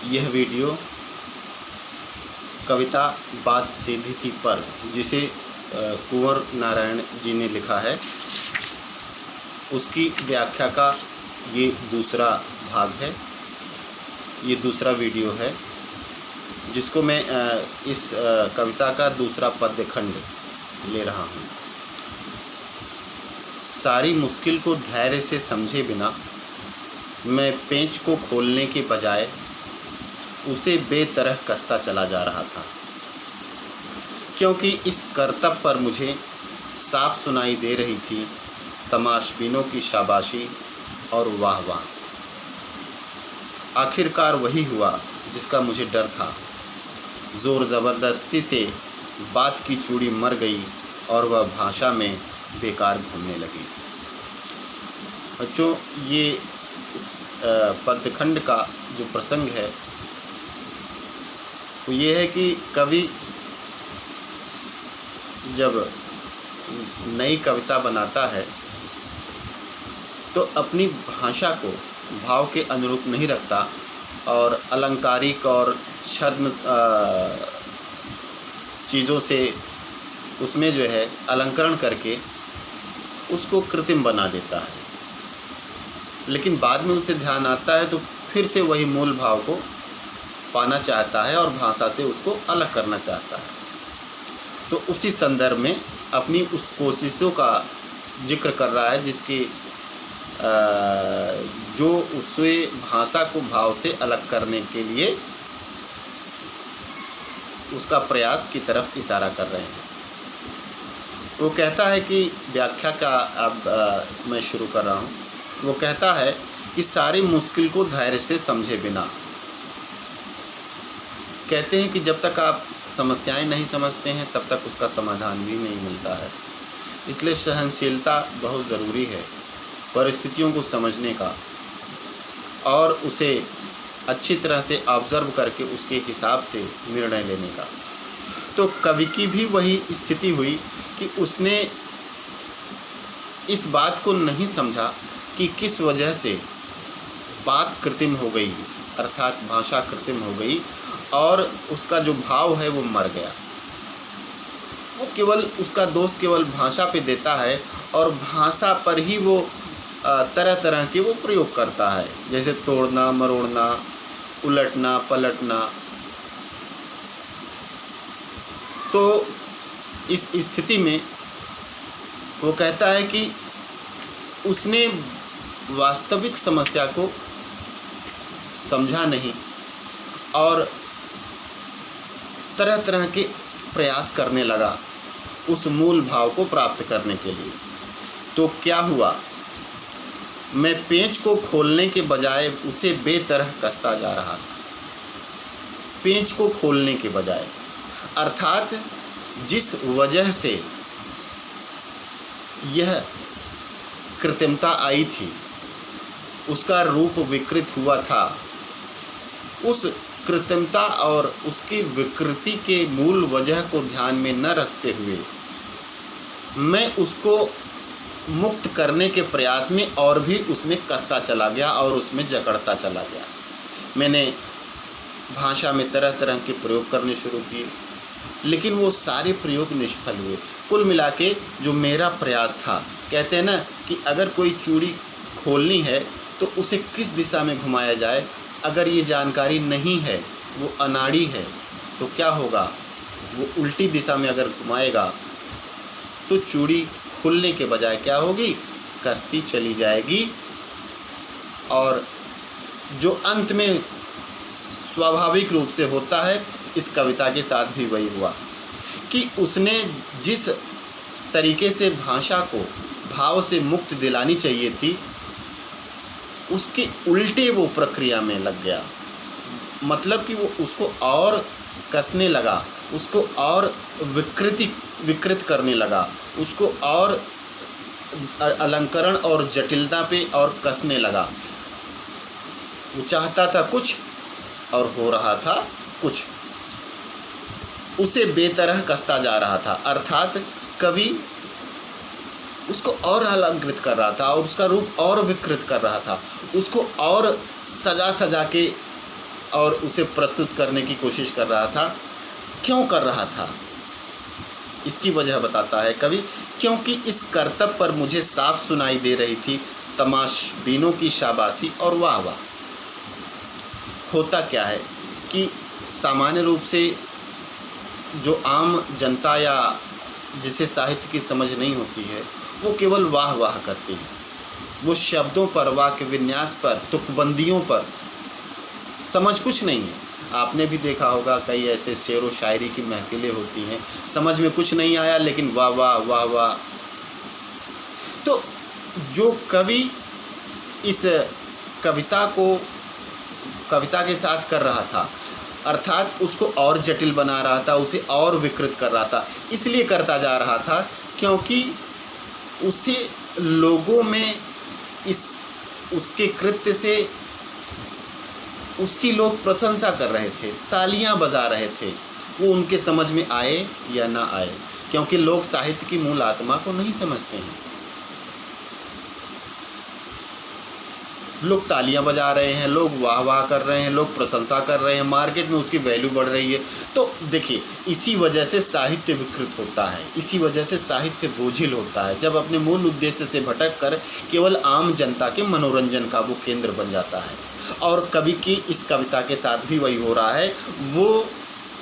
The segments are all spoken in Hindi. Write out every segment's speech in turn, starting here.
यह वीडियो कविता बात सीधी थी पर, जिसे कुंवर नारायण जी ने लिखा है, उसकी व्याख्या का ये दूसरा भाग है। ये दूसरा वीडियो है जिसको मैं इस कविता का दूसरा पद्य खंड ले रहा हूँ। सारी मुश्किल को धैर्य से समझे बिना मैं पेंच को खोलने के बजाय उसे बेतरह कसता चला जा रहा था, क्योंकि इस करतब पर मुझे साफ सुनाई दे रही थी तमाशबीनों की शाबाशी और वाह वाह। आखिरकार वही हुआ जिसका मुझे डर था। ज़ोर ज़बरदस्ती से बात की चूड़ी मर गई और वह भाषा में बेकार घूमने लगी। बच्चों, ये इस पद्यखंड का जो प्रसंग है वो ये है कि कवि जब नई कविता बनाता है तो अपनी भाषा को भाव के अनुरूप नहीं रखता और अलंकारिक और छद्म चीज़ों से उसमें जो है अलंकरण करके उसको कृत्रिम बना देता है। लेकिन बाद में उसे ध्यान आता है तो फिर से वही मूल भाव को पाना चाहता है और भाषा से उसको अलग करना चाहता है। तो उसी संदर्भ में अपनी उस कोशिशों का जिक्र कर रहा है जिसकी जो उसे भाषा को भाव से अलग करने के लिए उसका प्रयास की तरफ इशारा कर रहे हैं। वो कहता है कि व्याख्या का अब मैं शुरू कर रहा हूँ। वो कहता है कि सारी मुश्किल को धैर्य से समझे बिना, कहते हैं कि जब तक आप समस्याएं नहीं समझते हैं तब तक उसका समाधान भी नहीं मिलता है। इसलिए सहनशीलता बहुत ज़रूरी है, परिस्थितियों को समझने का और उसे अच्छी तरह से ऑब्ज़र्व करके उसके हिसाब से निर्णय लेने का। तो कवि की भी वही स्थिति हुई कि उसने इस बात को नहीं समझा कि किस वजह से बात कृत्रिम हो गई, अर्थात भाषा कृत्रिम हो गई और उसका जो भाव है वो मर गया। वो केवल उसका दोष केवल भाषा पे देता है और भाषा पर ही वो तरह तरह के वो प्रयोग करता है, जैसे तोड़ना मरोड़ना, उलटना पलटना। तो इस स्थिति में वो कहता है कि उसने वास्तविक समस्या को समझा नहीं और तरह तरह के प्रयास करने लगा उस मूल भाव को प्राप्त करने के लिए। तो क्या हुआ, मैं पेंच को खोलने के बजाय उसे बेतरह कसता जा रहा था। पेंच को खोलने के बजाय, अर्थात जिस वजह से यह कृत्रिमता आई थी, उसका रूप विकृत हुआ था, उस कृत्रिमता और उसकी विकृति के मूल वजह को ध्यान में न रखते हुए मैं उसको मुक्त करने के प्रयास में और भी उसमें कसता चला गया और उसमें जकड़ता चला गया। मैंने भाषा में तरह तरह के प्रयोग करने शुरू किए, लेकिन वो सारे प्रयोग निष्फल हुए। कुल मिला के जो मेरा प्रयास था, कहते हैं ना कि अगर कोई चूड़ी खोलनी है तो उसे किस दिशा में घुमाया जाए, अगर ये जानकारी नहीं है, वो अनाड़ी है, तो क्या होगा, वो उल्टी दिशा में अगर घुमाएगा तो चूड़ी खुलने के बजाय क्या होगी, कसती चली जाएगी। और जो अंत में स्वाभाविक रूप से होता है, इस कविता के साथ भी वही हुआ कि उसने जिस तरीके से भाषा को भाव से मुक्त दिलानी चाहिए थी, उसके उल्टे वो प्रक्रिया में लग गया। मतलब कि वो उसको और कसने लगा, उसको और विकृत करने लगा, उसको और अलंकरण और जटिलता पे और कसने लगा। वो चाहता था कुछ और हो रहा था कुछ, उसे बेतरह कसता जा रहा था। अर्थात कवि उसको और अलंकृत कर रहा था और उसका रूप और विकृत कर रहा था, उसको और सजा सजा के और उसे प्रस्तुत करने की कोशिश कर रहा था। क्यों कर रहा था, इसकी वजह बताता है कवि। क्योंकि इस करतब पर मुझे साफ सुनाई दे रही थी तमाशबीनों की शाबाशी और वाह वाह। होता क्या है कि सामान्य रूप से जो आम जनता या जिसे साहित्य की समझ नहीं होती है, वो केवल वाह वाह करती है। वो शब्दों पर, वाक्य विन्यास पर, तुकबंदियों पर समझ कुछ नहीं है। आपने भी देखा होगा कई ऐसे शेर व शायरी की महफिलें होती हैं, समझ में कुछ नहीं आया लेकिन वाह वाह वाह वाह। तो जो कवि इस कविता को कविता के साथ कर रहा था, अर्थात उसको और जटिल बना रहा था, उसे और विकृत कर रहा था। इसलिए करता जा रहा था क्योंकि उसे लोगों में उसके कृत्य से उसकी लोग प्रशंसा कर रहे थे, तालियां बजा रहे थे। वो उनके समझ में आए या ना आए, क्योंकि लोग साहित्य की मूल आत्मा को नहीं समझते हैं। लोग तालियां बजा रहे हैं, लोग वाह वाह कर रहे हैं, लोग प्रशंसा कर रहे हैं, मार्केट में उसकी वैल्यू बढ़ रही है। तो देखिए, इसी वजह से साहित्य विकृत होता है, इसी वजह से साहित्य बोझिल होता है, जब अपने मूल उद्देश्य से भटक कर केवल आम जनता के मनोरंजन का वो केंद्र बन जाता है। और कवि की इस कविता के साथ भी वही हो रहा है। वो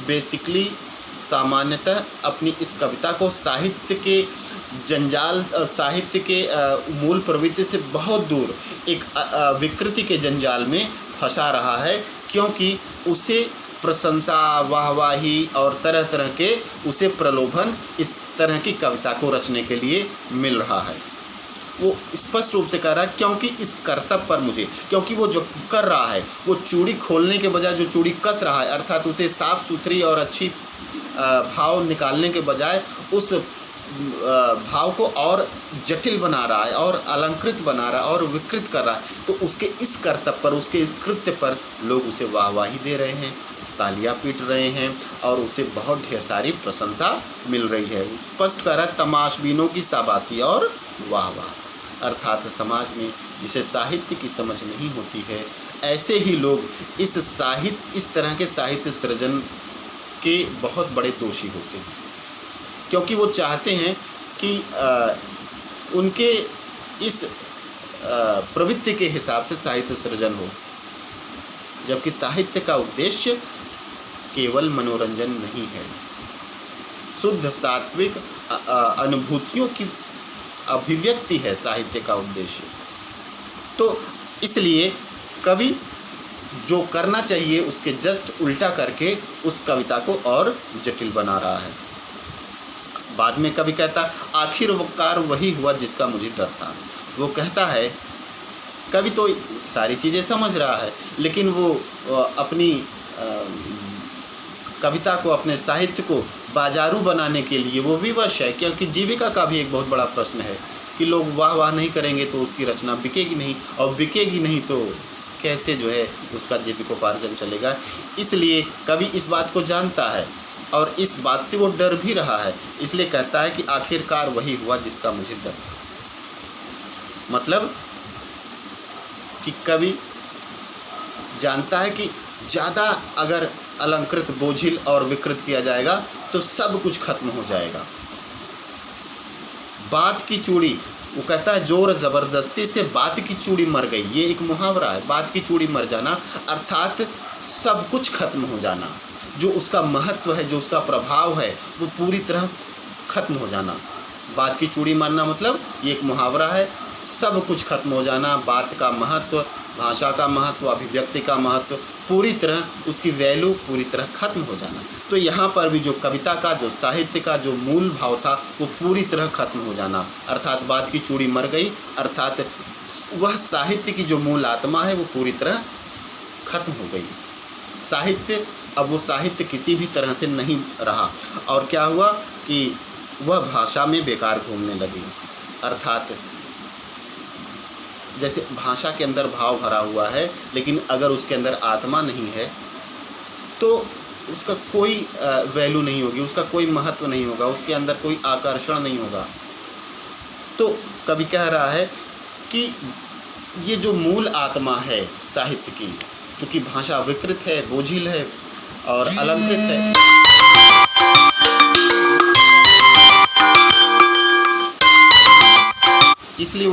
बेसिकली सामान्यतः अपनी इस कविता को साहित्य के जंजाल, साहित्य के मूल प्रवृत्ति से बहुत दूर एक विकृति के जंजाल में फंसा रहा है, क्योंकि उसे प्रशंसा, वाहवाही और तरह तरह के उसे प्रलोभन इस तरह की कविता को रचने के लिए मिल रहा है। वो स्पष्ट रूप से कह रहा है क्योंकि इस कर्तव्य पर मुझे, क्योंकि वो जो कर रहा है, वो चूड़ी खोलने के बजाय जो चूड़ी कस रहा है, अर्थात उसे साफ़ सुथरी और अच्छी भाव निकालने के बजाय उस भाव को और जटिल बना रहा है और अलंकृत बना रहा है और विकृत कर रहा है, तो उसके इस कर्तव्य पर, उसके इस कृत्य पर लोग उसे वाहवाही दे रहे हैं, उस तालियां पीट रहे हैं और उसे बहुत ढेर सारी प्रशंसा मिल रही है। स्पष्ट कर रहा है तमाशबीनों की शाबाशी और वाह वाह। अर्थात समाज में जिसे साहित्य की समझ नहीं होती है, ऐसे ही लोग इस तरह के साहित्य सृजन के बहुत बड़े दोषी होते हैं, क्योंकि वो चाहते हैं कि उनके इस प्रवृत्ति के हिसाब से साहित्य सृजन हो, जबकि साहित्य का उद्देश्य केवल मनोरंजन नहीं है, शुद्ध सात्विक अनुभूतियों की अभिव्यक्ति है साहित्य का उद्देश्य। तो इसलिए कवि जो करना चाहिए उसके जस्ट उल्टा करके उस कविता को और जटिल बना रहा है। बाद में कवि कहता, आखिरकार वही हुआ जिसका मुझे डर था। वो कहता है, कवि तो सारी चीज़ें समझ रहा है, लेकिन वो अपनी कविता को, अपने साहित्य को बाजारू बनाने के लिए वो विवश है, क्योंकि जीविका का भी एक बहुत बड़ा प्रश्न है कि लोग वाह वाह नहीं करेंगे तो उसकी रचना बिकेगी नहीं, और बिकेगी नहीं तो कैसे जो है उसका जीविकोपार्जन चलेगा। इसलिए कवि इस बात को जानता है और इस बात से वो डर भी रहा है, इसलिए कहता है कि आखिरकार वही हुआ जिसका मुझे डर था। मतलब कि कवि जानता है कि ज़्यादा अगर अलंकृत, बोझिल और विकृत किया जाएगा तो सब कुछ खत्म हो जाएगा। बात की चूड़ी, वो कहता है जोर ज़बरदस्ती से बात की चूड़ी मर गई, ये एक मुहावरा है। बात की चूड़ी मर जाना अर्थात सब कुछ खत्म हो जाना, जो उसका महत्व है, जो उसका प्रभाव है, वो पूरी तरह खत्म हो जाना। बात की चूड़ी मरना मतलब ये एक मुहावरा है, सब कुछ खत्म हो जाना, बात का महत्व, भाषा का महत्व, अभिव्यक्ति का महत्व, पूरी तरह उसकी वैल्यू पूरी तरह खत्म हो जाना। तो यहाँ पर भी जो कविता का, जो साहित्य का जो मूल भाव था वो पूरी तरह खत्म हो जाना, अर्थात बात की चूड़ी मर गई, अर्थात वह साहित्य की जो मूल आत्मा है वो पूरी तरह खत्म हो गई। साहित्य, अब वो साहित्य किसी भी तरह से नहीं रहा, और क्या हुआ कि वह भाषा में बेकार घूमने लगी। अर्थात जैसे भाषा के अंदर भाव भरा हुआ है, लेकिन अगर उसके अंदर आत्मा नहीं है तो उसका कोई वैल्यू नहीं होगी, उसका कोई महत्व नहीं होगा, उसके अंदर कोई आकर्षण नहीं होगा। तो कवि कह रहा है कि ये जो मूल आत्मा है साहित्य की, चूँकि भाषा विकृत है, बोझिल है और अलंकृत है, इसलिए